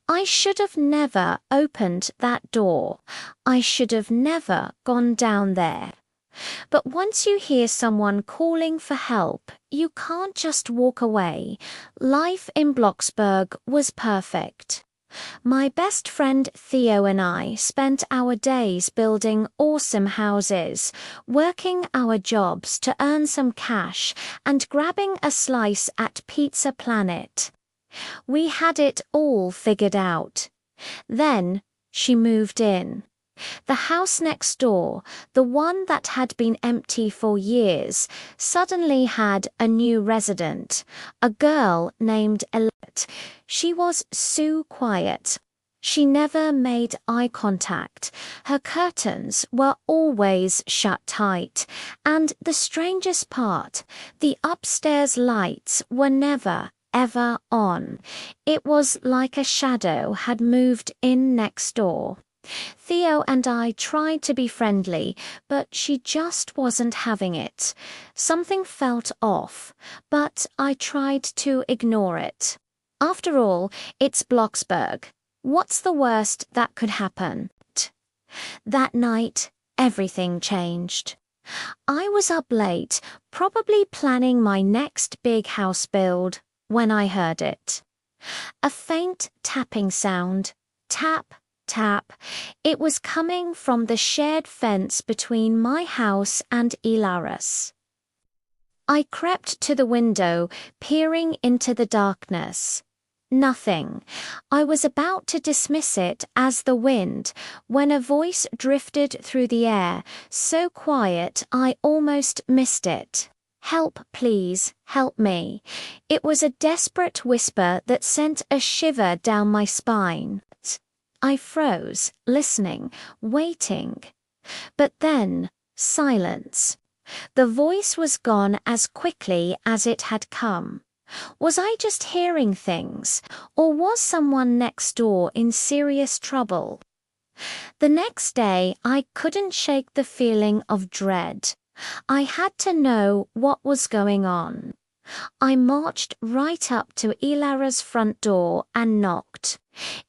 I should have never opened that door. I should have never gone down there. But once you hear someone calling for help, you can't just walk away. Life in Bloxburg was perfect. My best friend Theo and I spent our days building awesome houses, working our jobs to earn some cash, and grabbing a slice at Pizza Planet. We had it all figured out. Then she moved in. The house next door, the one that had been empty for years, suddenly had a new resident, a girl named Elliot. She was so quiet. She never made eye contact. Her curtains were always shut tight. And the strangest part, the upstairs lights were never, ever on. It was like a shadow had moved in next door. Theo and I tried to be friendly, but she just wasn't having it. Something felt off, but I tried to ignore it. After all, it's Bloxburg. What's the worst that could happen? That night, everything changed. I was up late, probably planning my next big house build, when I heard it. A faint tapping sound. Tap, tap. It was coming from the shared fence between my house and Ilara's. I crept to the window, peering into the darkness. Nothing. I was about to dismiss it as the wind when a voice drifted through the air, so quiet I almost missed it. Help, please, help me. It was a desperate whisper that sent a shiver down my spine. I froze, listening, waiting. But then, silence. The voice was gone as quickly as it had come. Was I just hearing things, or was someone next door in serious trouble? The next day, I couldn't shake the feeling of dread. I had to know what was going on. I marched right up to Ilara's front door and knocked.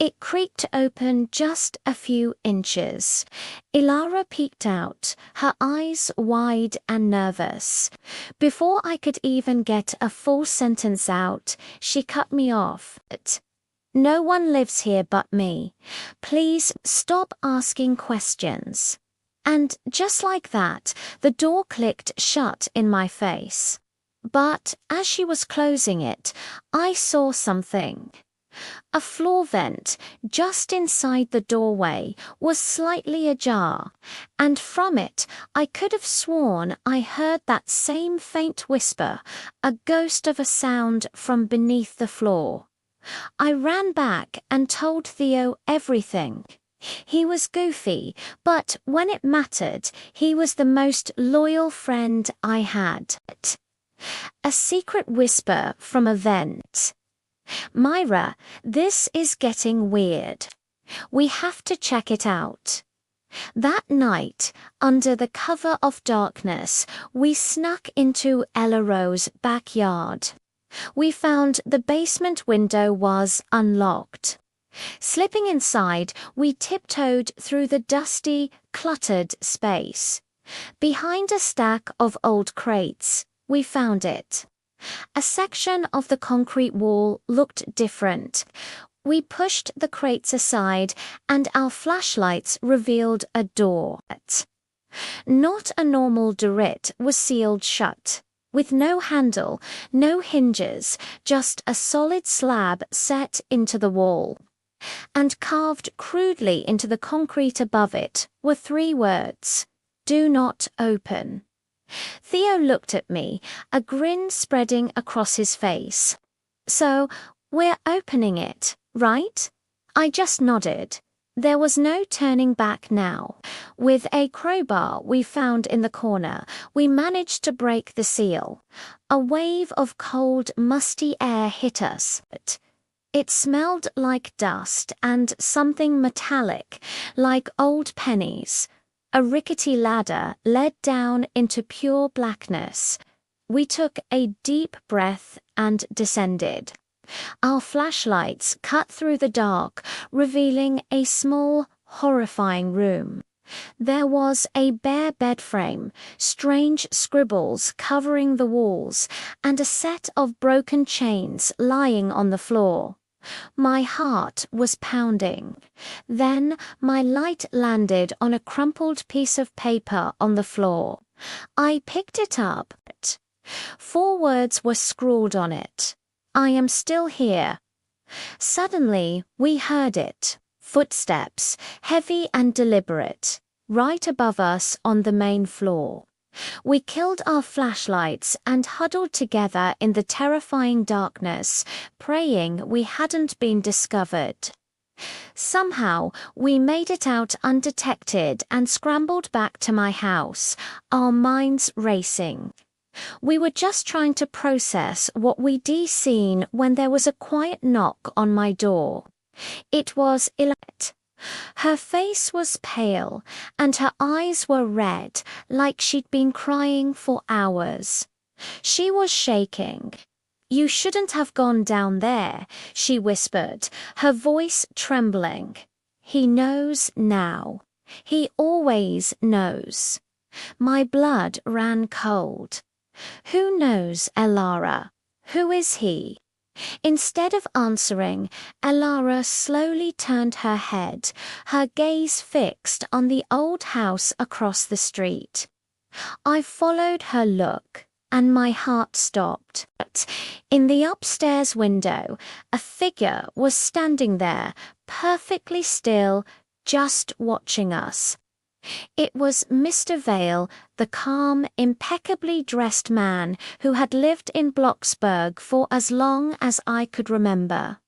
It creaked open just a few inches. Ilara peeked out, her eyes wide and nervous. Before I could even get a full sentence out, she cut me off. No one lives here but me. Please stop asking questions. And just like that, the door clicked shut in my face. But as she was closing it, I saw something. A floor vent, just inside the doorway, was slightly ajar, and from it I could have sworn I heard that same faint whisper, a ghost of a sound from beneath the floor. I ran back and told Theo everything. He was goofy, but when it mattered, he was the most loyal friend I had. A secret whisper from a vent. Myra, this is getting weird. We have to check it out. That night, under the cover of darkness, we snuck into Ella Rowe's backyard. We found the basement window was unlocked. Slipping inside, we tiptoed through the dusty, cluttered space. Behind a stack of old crates, we found it. A section of the concrete wall looked different. We pushed the crates aside, and our flashlights revealed a door. Not a normal durite was sealed shut, with no handle, no hinges, just a solid slab set into the wall. And carved crudely into the concrete above it were 3 words: "Do not open." Theo looked at me, a grin spreading across his face. "So, we're opening it, right?" I just nodded. There was no turning back now. With a crowbar we found in the corner, we managed to break the seal. A wave of cold, musty air hit us. It smelled like dust and something metallic, like old pennies. A rickety ladder led down into pure blackness. We took a deep breath and descended. Our flashlights cut through the dark, revealing a small, horrifying room. There was a bare bed frame, strange scribbles covering the walls, and a set of broken chains lying on the floor. My heart was pounding. Then my light landed on a crumpled piece of paper on the floor. I picked it up. 4 words were scrawled on it. I am still here. Suddenly, we heard it. Footsteps, heavy and deliberate, right above us on the main floor. We killed our flashlights and huddled together in the terrifying darkness, praying we hadn't been discovered. Somehow, we made it out undetected and scrambled back to my house, our minds racing. We were just trying to process what we'd seen when there was a quiet knock on my door. It was Ilette. Her face was pale, and her eyes were red, like she'd been crying for hours. She was shaking. "You shouldn't have gone down there," she whispered, her voice trembling. "He knows now. He always knows." My blood ran cold. "Who knows, Elara? Who is he?" Instead of answering, Elara slowly turned her head, her gaze fixed on the old house across the street. I followed her look, and my heart stopped. In the upstairs window, a figure was standing there, perfectly still, just watching us. It was Mr. Vale, the calm, impeccably dressed man who had lived in Bloxburg for as long as I could remember.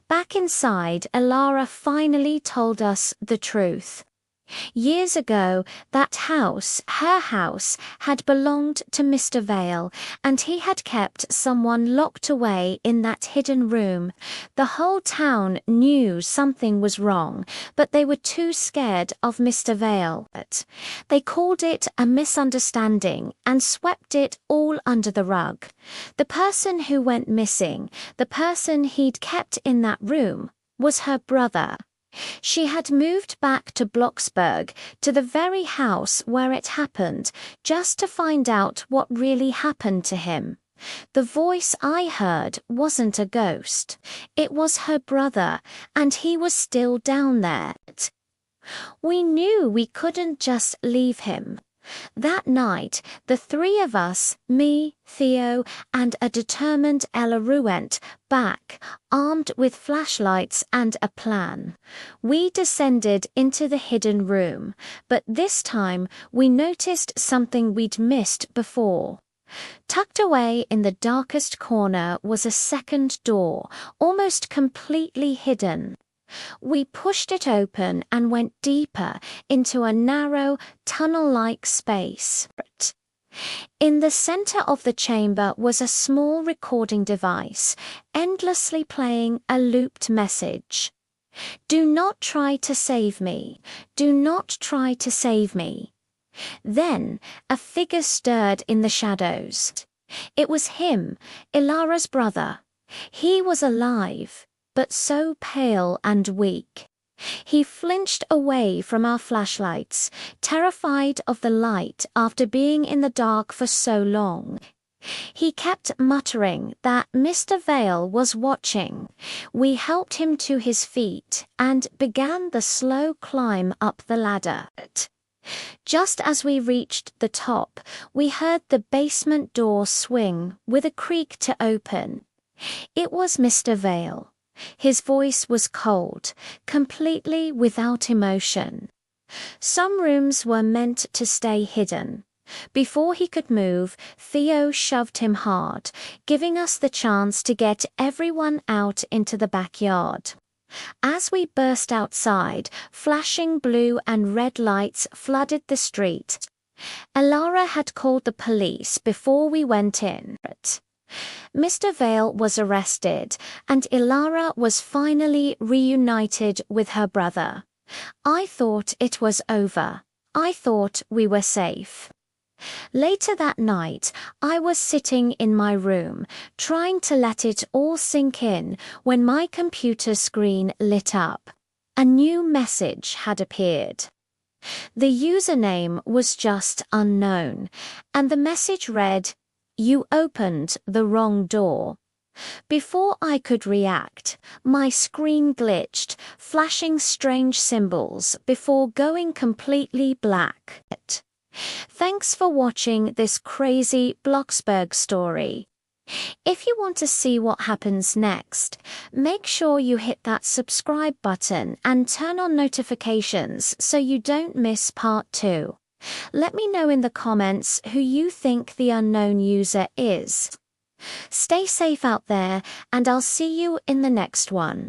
Back inside, Elara finally told us the truth. Years ago, that house, her house, had belonged to Mr. Vale, and he had kept someone locked away in that hidden room. The whole town knew something was wrong, but they were too scared of Mr. Vale. They called it a misunderstanding and swept it all under the rug. The person who went missing, the person he'd kept in that room, was her brother. She had moved back to Bloxburg, to the very house where it happened, just to find out what really happened to him. The voice I heard wasn't a ghost. It was her brother, and he was still down there. We knew we couldn't just leave him. That night, the 3 of us, me, Theo, and a determined Ella, went back, armed with flashlights and a plan. We descended into the hidden room, but this time we noticed something we'd missed before. Tucked away in the darkest corner was a second door, almost completely hidden. We pushed it open and went deeper into a narrow, tunnel-like space. In the center of the chamber was a small recording device, endlessly playing a looped message. "Do not try to save me. Do not try to save me." Then a figure stirred in the shadows. It was him, Ilara's brother. He was alive, but so pale and weak. He flinched away from our flashlights, terrified of the light after being in the dark for so long. He kept muttering that Mr. Vale was watching. We helped him to his feet and began the slow climb up the ladder. Just as we reached the top, we heard the basement door swing with a creak to open. It was Mr. Vale. His voice was cold, completely without emotion. Some rooms were meant to stay hidden. Before he could move, Theo shoved him hard, giving us the chance to get everyone out into the backyard. As we burst outside, flashing blue and red lights flooded the street. Elara had called the police before we went in. Mr. Vale was arrested, and Elara was finally reunited with her brother. I thought it was over. I thought we were safe. Later that night, I was sitting in my room, trying to let it all sink in when my computer screen lit up. A new message had appeared. The username was just unknown, and the message read, "You opened the wrong door." Before I could react, my screen glitched, flashing strange symbols before going completely black. Thanks for watching this crazy Bloxburg story. If you want to see what happens next, make sure you hit that subscribe button and turn on notifications so you don't miss part 2. Let me know in the comments who you think the unknown user is. Stay safe out there, and I'll see you in the next one.